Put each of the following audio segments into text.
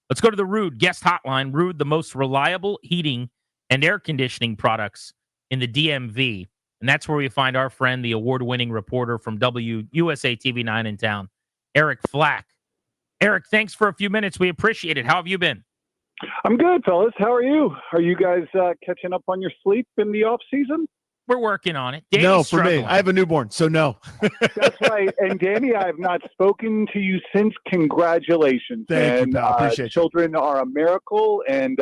Let's go to the Rude guest hotline. Rude, the most reliable heating and air conditioning products in the DMV. And that's where we find our friend, the award-winning reporter from WUSA TV9 in town, Eric Flack. Eric, thanks for a few minutes. We appreciate it. How have you been? I'm good, fellas. How are you? Are you guys catching up on your sleep in the off season? We're working on it. Danny's no, for me. I have a newborn, so no. That's right. And Danny, I have not spoken to you since. Congratulations. Thank you, pal. Appreciate children are a miracle, and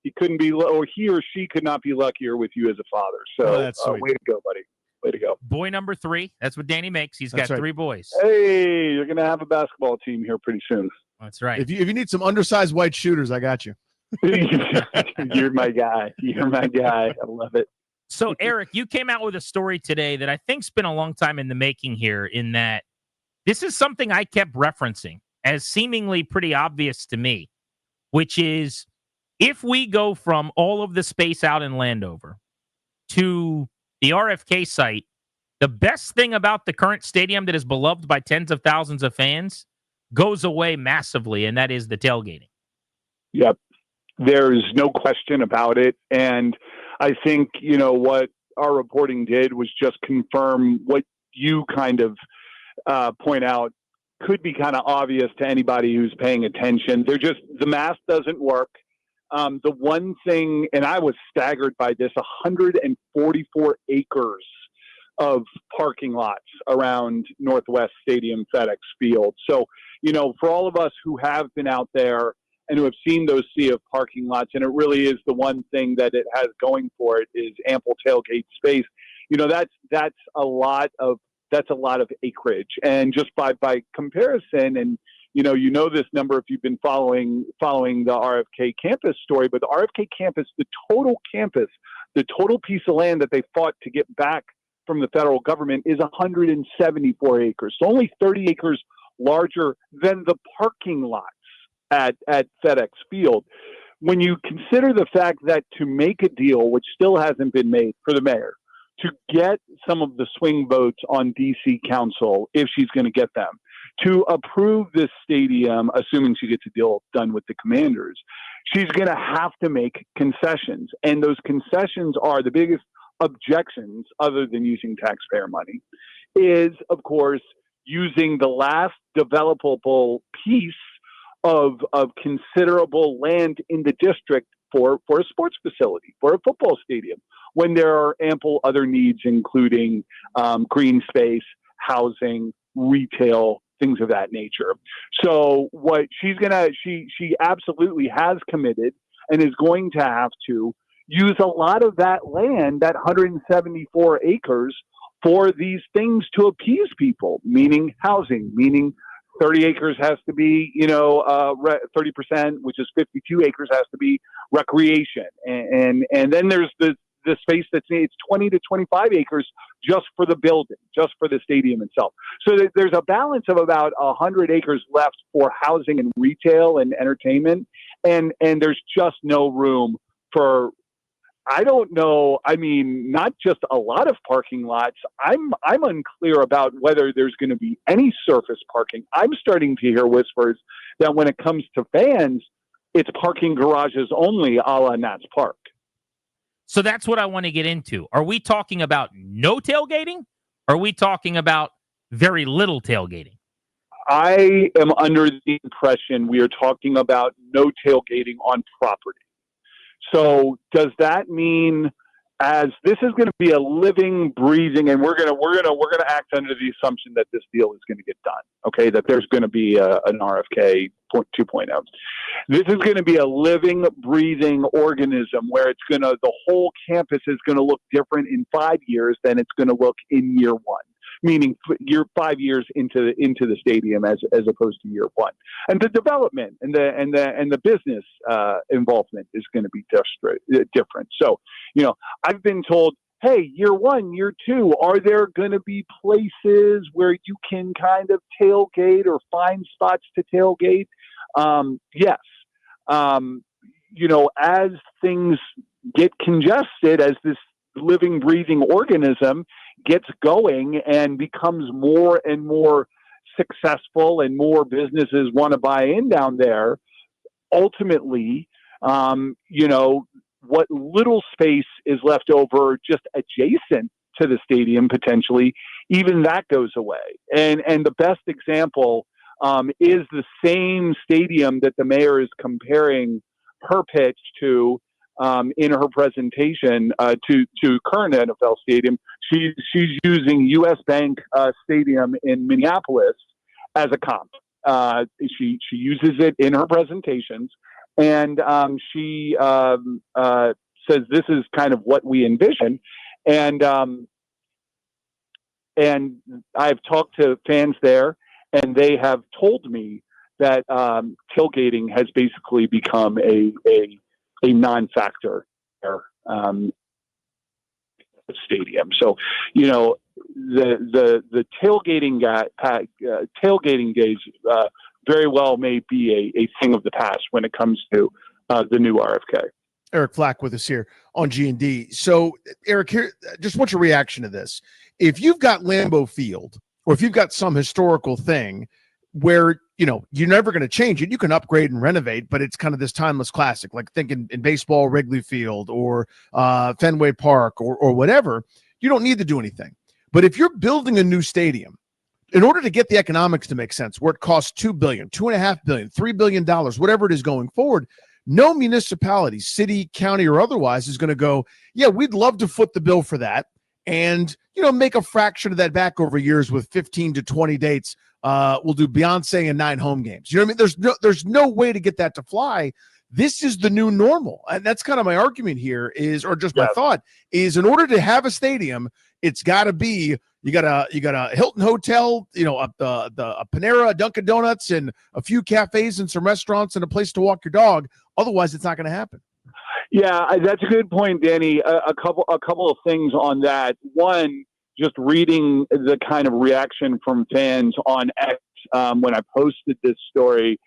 he couldn't be, or he or she could not be luckier with you as a father. So that's sweet. Way to go, buddy. Way to go. Boy number 3. That's what Danny makes. He's got 3 boys. Hey, you're going to have a basketball team here pretty soon. That's right. If you need some undersized white shooters, I got you. You're my guy. You're my guy. I love it. So, Eric, you came out with a story today that I think's been a long time in the making here, in that this is something I kept referencing as seemingly pretty obvious to me, which is if we go from all of the space out in Landover to the RFK site, the best thing about the current stadium that is beloved by tens of thousands of fans goes away massively, and that is the tailgating. Yep. There's no question about it. And I think, what our reporting did was just confirm what you kind of point out could be kind of obvious to anybody who's paying attention. The math doesn't work. The one thing, and I was staggered by this, 144 acres of parking lots around Northwest Stadium FedEx Field. So, for all of us who have been out there and who have seen those sea of parking lots, and it really is the one thing that it has going for it is ample tailgate space. That's a lot of acreage, and just by comparison, and this number if you've been following the RFK campus story, but the RFK campus, the total piece of land that they fought to get back from the federal government is 174 acres, so only 30 acres larger than the parking lots at FedEx Field. When you consider the fact that to make a deal, which still hasn't been made for the mayor, to get some of the swing votes on DC Council, if she's going to get them, to approve this stadium, assuming she gets a deal done with the Commanders, she's going to have to make concessions. And those concessions are the biggest objections, other than using taxpayer money, is, of course, using the last developable piece of considerable land in the district for a sports facility, for a football stadium, when there are ample other needs, including green space, housing, retail, things of that nature. So what she absolutely has committed and is going to have to use a lot of that land, that 174 acres, for these things to appease people, meaning housing, meaning 30 acres has to be, 30%, which is 52 acres, has to be recreation. And then there's the space it's 20 to 25 acres just for the building, just for the stadium itself. So there's a balance of about 100 acres left for housing and retail and entertainment. And there's just no room for, I don't know. I mean, not just a lot of parking lots. I'm unclear about whether there's going to be any surface parking. I'm starting to hear whispers that when it comes to fans, it's parking garages only, a la Nats Park. So that's what I want to get into. Are we talking about no tailgating? Or are we talking about very little tailgating? I am under the impression we are talking about no tailgating on property. So does that mean, as this is going to be a living, breathing, and we're going to act under the assumption that this deal is going to get done, okay, that there's going to be an RFK 2.0. This is going to be a living, breathing organism where the whole campus is going to look different in 5 years than it's going to look in year one. Meaning you're 5 years into the stadium as opposed to year one, and the development and the business involvement is going to be different. So, I've been told, hey, year one, year two, are there going to be places where you can kind of tailgate or find spots to tailgate? Yes. As things get congested, as this living, breathing organism gets going and becomes more and more successful and more businesses want to buy in down there, ultimately, what little space is left over just adjacent to the stadium, potentially, even that goes away. And the best example is the same stadium that the mayor is comparing her pitch to in her presentation to current NFL stadium. She's using U.S. Bank Stadium in Minneapolis as a comp. She uses it in her presentations, and she says this is kind of what we envision. And I've talked to fans there, and they have told me that tailgating has basically become a non-factor there. Stadium. So, the tailgating days very well may be a thing of the past when it comes to the new RFK. Eric Flack with us here on G&D. So, Eric, here, just what's your reaction to this? If you've got Lambeau Field, or if you've got some historical thing where, you're never going to change it, you can upgrade and renovate, but it's kind of this timeless classic, like thinking in baseball, Wrigley Field or Fenway Park or whatever, you don't need to do anything. But if you're building a new stadium, in order to get the economics to make sense, where it costs $2 billion, $2.5 billion, $3 billion, whatever it is going forward, no municipality, city, county, or otherwise is going to go, yeah, we'd love to foot the bill for that and, make a fraction of that back over years with 15 to 20 dates. We'll do Beyonce and 9 home games. You know what I mean? There's no way to get that to fly. This is the new normal. And that's kind of my argument here my thought is, in order to have a stadium, it's got to be, you got a Hilton Hotel, a Panera, a Dunkin' Donuts, and a few cafes and some restaurants and a place to walk your dog. Otherwise, it's not going to happen. Yeah, that's a good point, Danny. A couple of things on that. One, just reading the kind of reaction from fans on X when I posted this story,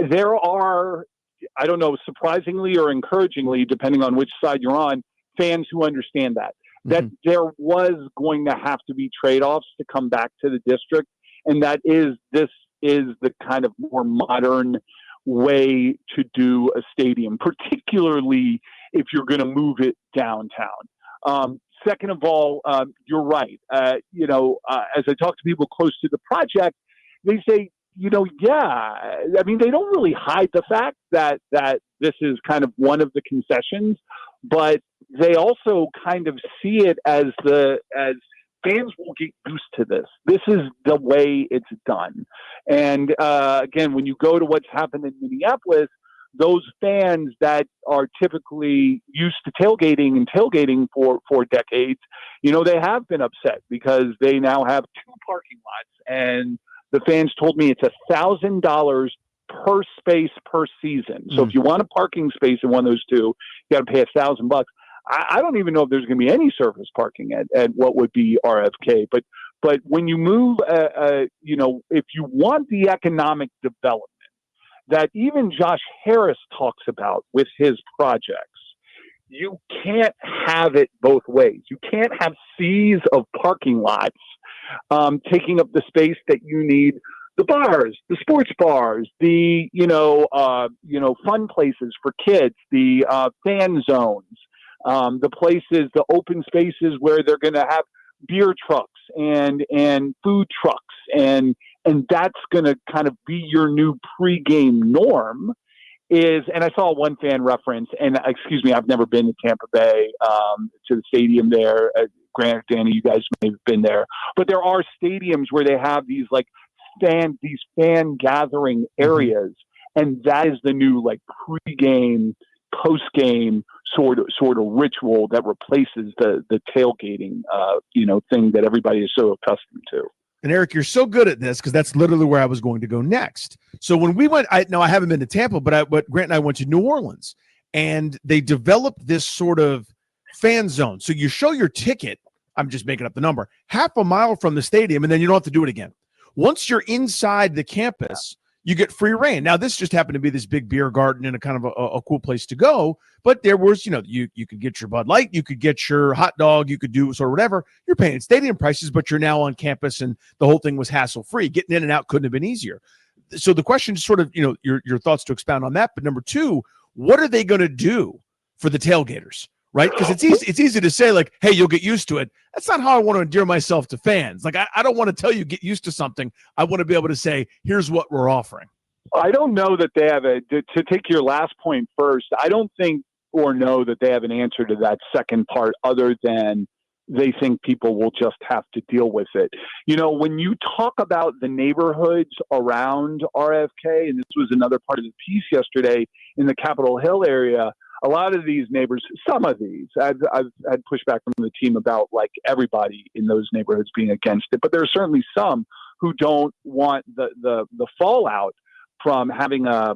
there are, I don't know, surprisingly or encouragingly, depending on which side you're on, fans who understand that there was going to have to be trade-offs to come back to the district, and this is the kind of more modern way to do a stadium, particularly if you're going to move it downtown. Second of all, you're right. As I talk to people close to the project, they say, yeah. I mean, they don't really hide the fact that this is kind of one of the concessions, but they also kind of see it as fans will get used to this. This is the way it's done. And again, when you go to what's happened in Minneapolis, those fans that are typically used to tailgating for decades, they have been upset because they now have 2 parking lots, and the fans told me it's $1,000 per space per season. So if you want a parking space in one of those 2, you got to pay $1,000. I don't even know if there's going to be any surface parking at what would be RFK. But when you move, if you want the economic development that even Josh Harris talks about with his projects, you can't have it both ways. You can't have seas of parking lots taking up the space that you need. The bars, the sports bars, the fun places for kids, the fan zones, the places, the open spaces where they're going to have beer trucks and food trucks, and that's going to kind of be your new pregame norm. And I saw one fan reference, and excuse me, I've never been to Tampa Bay to the stadium there. Granted, Danny, you guys may have been there, but there are stadiums where they have these fan gathering areas, and that is the new pregame, postgame sort of ritual that replaces the tailgating thing that everybody is so accustomed to. And Eric, you're so good at this because that's literally where I was going to go next. So when we went, I haven't been to Tampa, but Grant and I went to New Orleans, and they developed this sort of fan zone. So you show your ticket, I'm just making up the number, half a mile from the stadium, and then you don't have to do it again. Once you're inside the campus, you get free reign. Now, this just happened to be this big beer garden and a kind of a cool place to go, but there was, you could get your Bud Light, you could get your hot dog, you could do sort of whatever. You're paying stadium prices, but you're now on campus, and the whole thing was hassle-free. Getting in and out couldn't have been easier. so the question is sort of, your thoughts to expound on that. But number two, what are they going to do for the tailgaters? Right? Because it's easy to say, like, hey, you'll get used to it. That's not how I want to endear myself to fans. Like, I don't want to tell you get used to something. I want to be able to say, here's what we're offering. I don't know that they have to take your last point first. I don't think or know that they have an answer to that second part other than they think people will just have to deal with it. When you talk about the neighborhoods around RFK, and this was another part of the piece yesterday in the Capitol Hill area, a lot of these neighbors, some of these, I've had pushback from the team about like everybody in those neighborhoods being against it, but there are certainly some who don't want the fallout from having a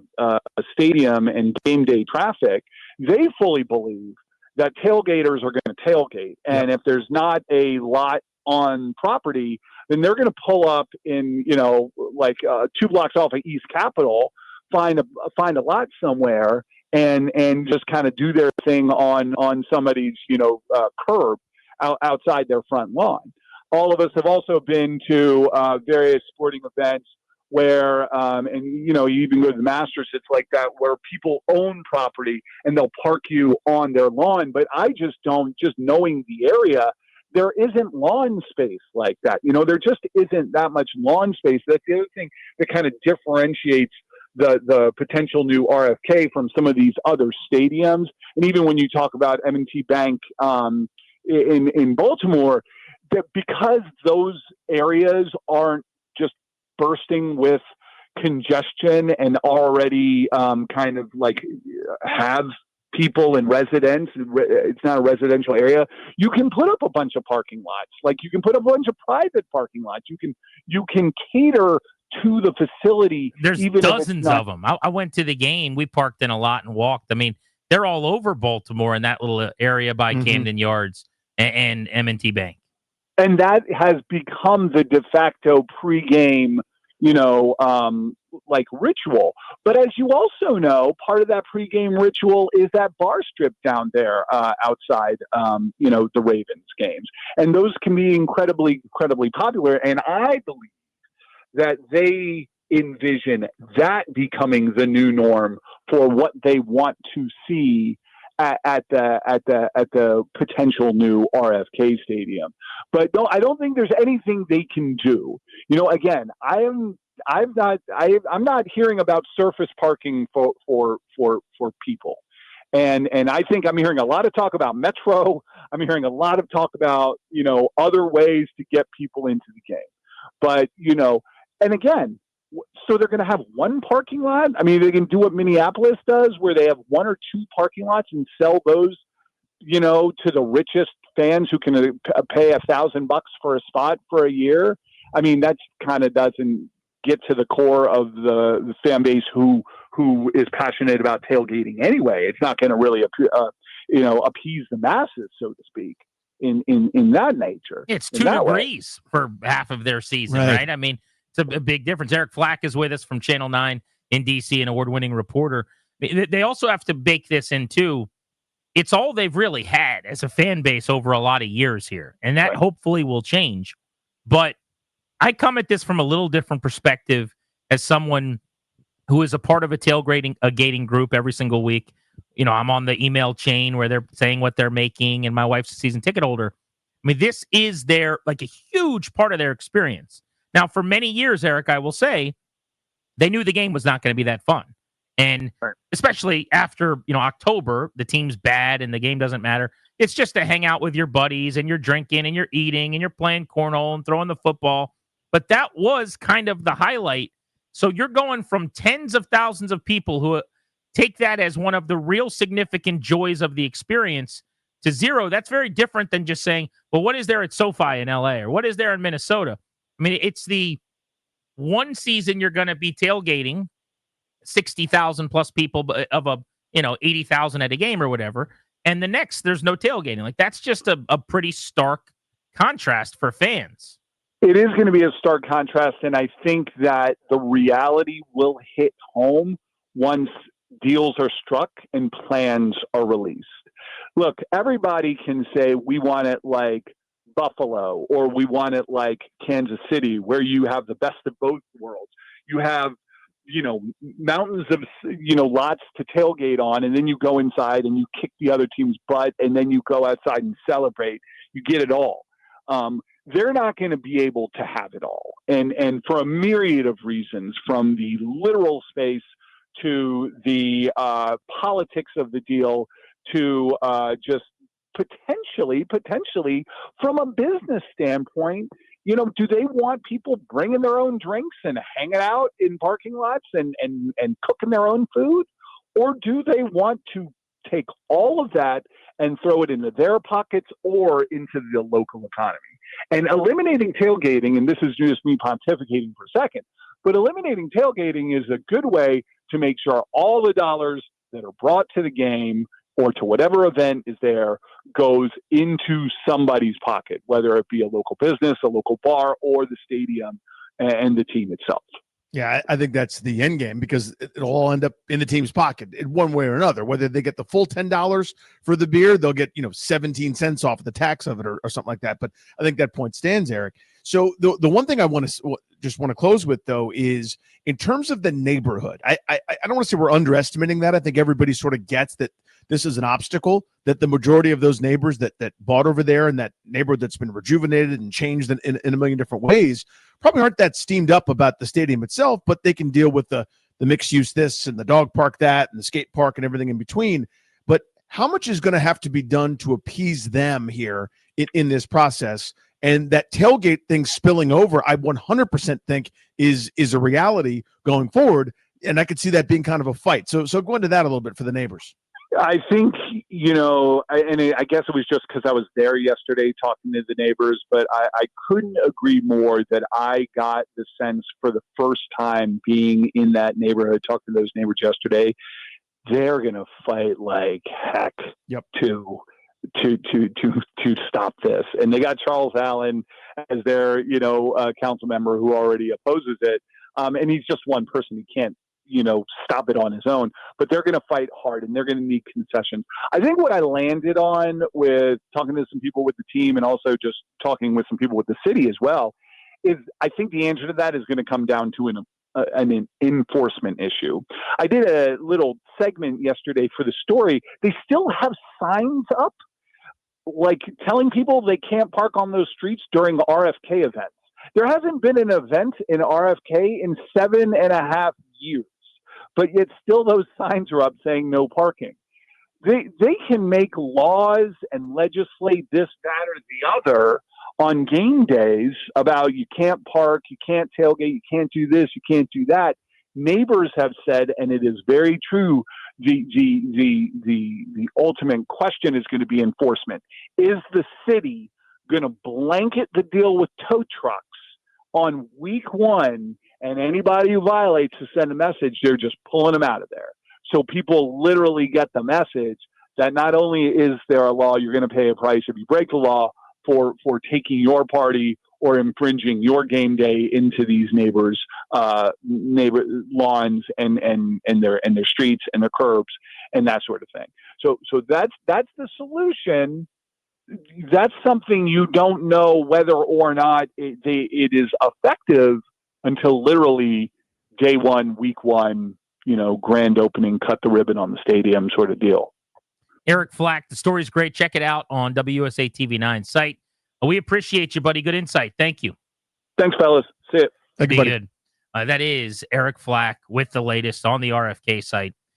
stadium and game day traffic. They fully believe that tailgaters are going to tailgate, and if there's not a lot on property, then they're going to pull up in 2 blocks off of East Capitol, find a lot somewhere, and just kind of do their thing on somebody's curb outside their front lawn. All of us have also been to various sporting events where and you even go to the Masters, it's like that, where people own property and they'll park you on their lawn. But I just knowing the area, there isn't lawn space like that. There just isn't that much lawn space. That's the other thing that kind of differentiates the potential new RFK from some of these other stadiums. And even when you talk about M&T Bank in Baltimore, that because those areas aren't just bursting with congestion and already kind of like have people and residents, it's not a residential area, you can put up a bunch of parking lots. Like you can put up a bunch of private parking lots. You can cater to the facility. There's even dozens of them. I went to the game. We parked in a lot and walked. I mean, they're all over Baltimore in that little area by Camden Yards and M&T Bank. And that has become the de facto pregame, ritual. But as you also know, part of that pregame ritual is that bar strip down there outside, the Ravens games. And those can be incredibly, incredibly popular. And I believe that they envision that becoming the new norm for what they want to see at the potential new RFK Stadium. But no, I don't think there's anything they can do. Again, I'm not hearing about surface parking for people. And I think I'm hearing a lot of talk about Metro. I'm hearing a lot of talk about, other ways to get people into the game. But, and again, so they're going to have one parking lot. I mean, they can do what Minneapolis does, where they have 1 or 2 parking lots and sell those, to the richest fans who can pay $1,000 for a spot for a year. I mean, that kind of doesn't get to the core of the fan base who is passionate about tailgating anyway. It's not going to really, appease the masses, so to speak, in that nature. It's 2 degrees for half of their season, right? I mean, it's a big difference. Eric Flack is with us from Channel 9 in D.C., an award-winning reporter. They also have to bake this in, too. It's all they've really had as a fan base over a lot of years here, and that hopefully will change. But I come at this from a little different perspective as someone who is a part of a tailgating group every single week. I'm on the email chain where they're saying what they're making, and my wife's a season ticket holder. I mean, this is a huge part of their experience. Now, for many years, Eric, I will say, they knew the game was not going to be that fun. And especially after, October, the team's bad and the game doesn't matter. It's just to hang out with your buddies and you're drinking and you're eating and you're playing cornhole and throwing the football. But that was kind of the highlight. So you're going from tens of thousands of people who take that as one of the real significant joys of the experience to 0. That's very different than just saying, well, what is there at SoFi in LA or what is there in Minnesota? I mean, it's the one season you're going to be tailgating 60,000 plus people of 80,000 at a game or whatever. And the next, there's no tailgating. Like, that's just a pretty stark contrast for fans. It is going to be a stark contrast. And I think that the reality will hit home once deals are struck and plans are released. Look, everybody can say we want it like Buffalo or we want it like Kansas City, where you have the best of both worlds. You have mountains of, lots to tailgate on, and then you go inside and you kick the other team's butt, and then you go outside and celebrate. You get it all. They're not going to be able to have it all. And for a myriad of reasons, from the literal space to the politics of the deal to just potentially from a business standpoint, do they want people bringing their own drinks and hanging out in parking lots and cooking their own food? Or do they want to take all of that and throw it into their pockets or into the local economy? And eliminating tailgating, and this is just me pontificating for a second, but eliminating tailgating is a good way to make sure all the dollars that are brought to the game or to whatever event is there goes into somebody's pocket, whether it be a local business, a local bar, or the stadium and the team itself. Yeah, I think that's the end game, because it'll all end up in the team's pocket in one way or another. Whether they get the full $10 for the beer, they'll get 17 cents off the tax of it or something like that. But I think that point stands, Eric. So the one thing I want to close with, though, is in terms of the neighborhood. I don't want to say we're underestimating that. I think everybody sort of gets that this is an obstacle, that the majority of those neighbors that bought over there and that neighborhood that's been rejuvenated and changed in a million different ways probably aren't that steamed up about the stadium itself, but they can deal with the mixed use this and the dog park that and the skate park and everything in between. But how much is going to have to be done to appease them here in this process? And that tailgate thing spilling over, I 100% think is a reality going forward. And I could see that being kind of a fight. So go into that a little bit for the neighbors. I think, I guess it was just because I was there yesterday talking to the neighbors, but I couldn't agree more that I got the sense for the first time being in that neighborhood, talking to those neighbors yesterday, they're going to fight like heck to stop this. And they got Charles Allen as their, council member who already opposes it. And he's just one person. He can't, stop it on his own, but they're going to fight hard and they're going to need concessions. I think what I landed on with talking to some people with the team and also just talking with some people with the city as well is I think the answer to that is going to come down to an enforcement issue. I did a little segment yesterday for the story. They still have signs up, like telling people they can't park on those streets during RFK events. There hasn't been an event in RFK in 7.5 years, but yet still those signs are up saying no parking. They can make laws and legislate this, that, or the other on game days about you can't park, you can't tailgate, you can't do this, you can't do that. Neighbors have said, and it is very true, the ultimate question is going to be enforcement. Is the city going to blanket the deal with tow trucks on week one, and anybody who violates to send a message, they're just pulling them out of there? So people literally get the message that not only is there a law, you're going to pay a price if you break the law for taking your party or infringing your game day into these neighbor lawns and their streets and their curbs and that sort of thing. So that's the solution. That's something you don't know whether or not it is effective until literally day one, week one, grand opening, cut the ribbon on the stadium sort of deal. Eric Flack, the story's great. Check it out on WUSA TV9 site. We appreciate you, buddy. Good insight. Thank you. Thanks, fellas. See you. Thank you, buddy. Good. That is Eric Flack with the latest on the RFK site.